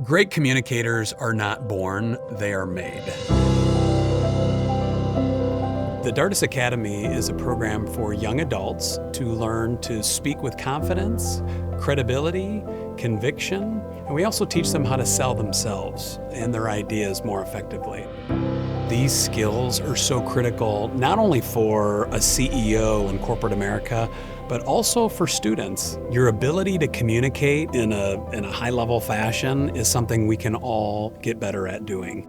Great communicators are not born, they are made. The Dardis Academy is a program for young adults to learn to speak with confidence, credibility, conviction, and we also teach them how to sell themselves and their ideas more effectively. These skills are so critical not only for a CEO in corporate America, but also for students. Your ability to communicate in a high-level fashion is something we can all get better at doing.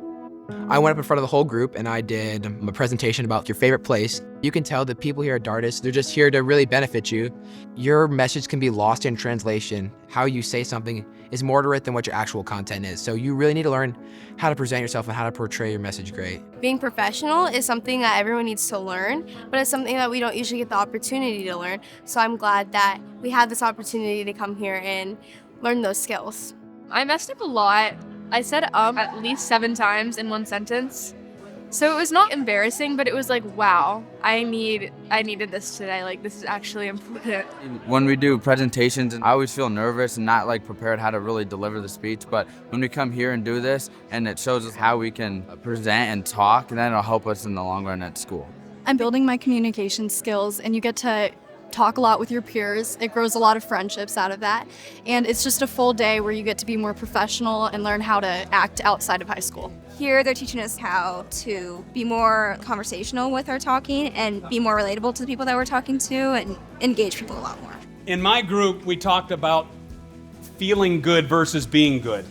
I went up in front of the whole group and I did a presentation about your favorite place. You can tell the people here at Dardis, they're just here to really benefit you. Your message can be lost in translation. How you say something is more to it than what your actual content is. So you really need to learn how to present yourself and how to portray your message great. Being professional is something that everyone needs to learn, but it's something that we don't usually get the opportunity to learn. So I'm glad that we have this opportunity to come here and learn those skills. I messed up a lot. I said at least 7 times in one sentence. So it was not embarrassing, but it was like, wow, I needed this today. Like, this is actually important. When we do presentations, I always feel nervous and not like prepared how to really deliver the speech. But when we come here and do this, and it shows us how we can present and talk, and then it'll help us in the long run at school. I'm building my communication skills, and you get to talk a lot with your peers. It grows a lot of friendships out of that. And it's just a full day where you get to be more professional and learn how to act outside of high school. Here they're teaching us how to be more conversational with our talking and be more relatable to the people that we're talking to and engage people a lot more. In my group, we talked about feeling good versus being good.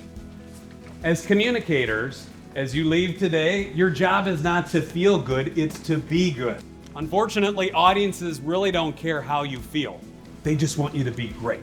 As communicators, as you leave today, your job is not to feel good, it's to be good. Unfortunately, audiences really don't care how you feel. They just want you to be great.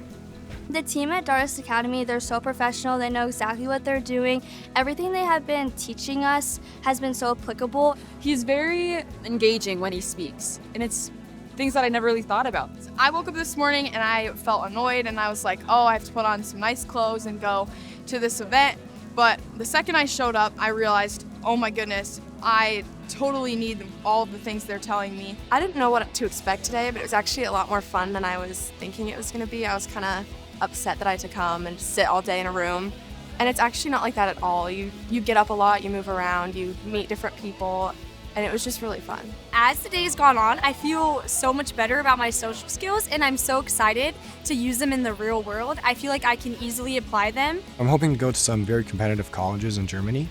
The team at Dardis Academy, they're so professional. They know exactly what they're doing. Everything they have been teaching us has been so applicable. He's very engaging when he speaks, and it's things that I never really thought about. I woke up this morning and I felt annoyed and I was like, oh, I have to put on some nice clothes and go to this event. But the second I showed up, I realized, oh my goodness, I totally need all of the things they're telling me. I didn't know what to expect today, but it was actually a lot more fun than I was thinking it was going to be. I was kind of upset that I had to come and sit all day in a room. And it's actually not like that at all. You get up a lot, you move around, you meet different people, and it was just really fun. As the day's gone on, I feel so much better about my social skills, and I'm so excited to use them in the real world. I feel like I can easily apply them. I'm hoping to go to some very competitive colleges in Germany.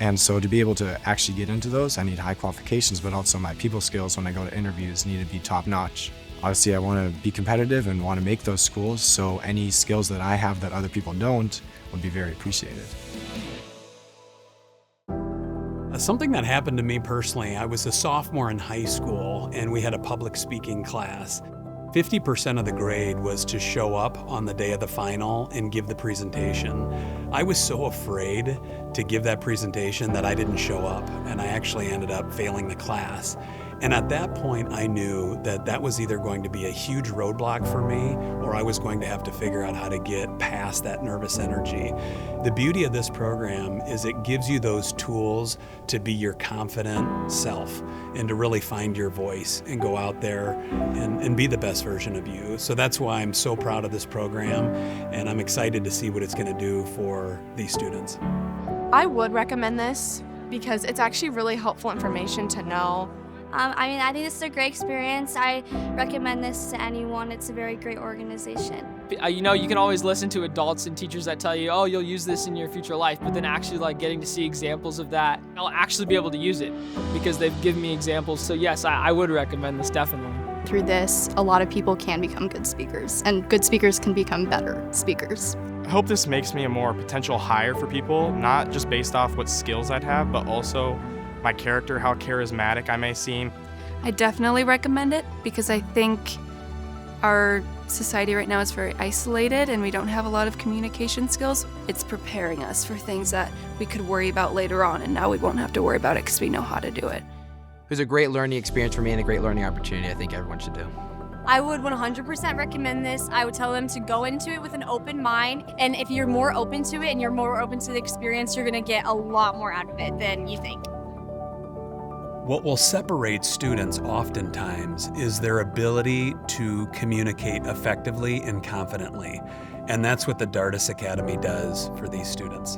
And so to be able to actually get into those, I need high qualifications, but also my people skills when I go to interviews need to be top notch. Obviously, I want to be competitive and want to make those schools, so any skills that I have that other people don't would be very appreciated. Something that happened to me personally, I was a sophomore in high school and we had a public speaking class. 50% of the grade was to show up on the day of the final and give the presentation. I was so afraid to give that presentation that I didn't show up, and I actually ended up failing the class. And at that point, I knew that that was either going to be a huge roadblock for me, or I was going to have to figure out how to get past that nervous energy. The beauty of this program is it gives you those tools to be your confident self and to really find your voice and go out there and be the best version of you. So that's why I'm so proud of this program, and I'm excited to see what it's going to do for these students. I would recommend this because it's actually really helpful information to know. I think this is a great experience. I recommend this to anyone. It's a very great organization. You know, you can always listen to adults and teachers that tell you, oh, you'll use this in your future life, but then actually like getting to see examples of that, I'll actually be able to use it because they've given me examples. So yes, I would recommend this definitely. Through this, a lot of people can become good speakers, and good speakers can become better speakers. I hope this makes me a more potential hire for people, not just based off what skills I'd have, but also my character, how charismatic I may seem. I definitely recommend it because I think our society right now is very isolated and we don't have a lot of communication skills. It's preparing us for things that we could worry about later on, and now we won't have to worry about it because we know how to do it. It was a great learning experience for me and a great learning opportunity I think everyone should do. I would 100% recommend this. I would tell them to go into it with an open mind, and if you're more open to it and you're more open to the experience, you're gonna get a lot more out of it than you think. What will separate students oftentimes is their ability to communicate effectively and confidently. And that's what the Dardis Academy does for these students.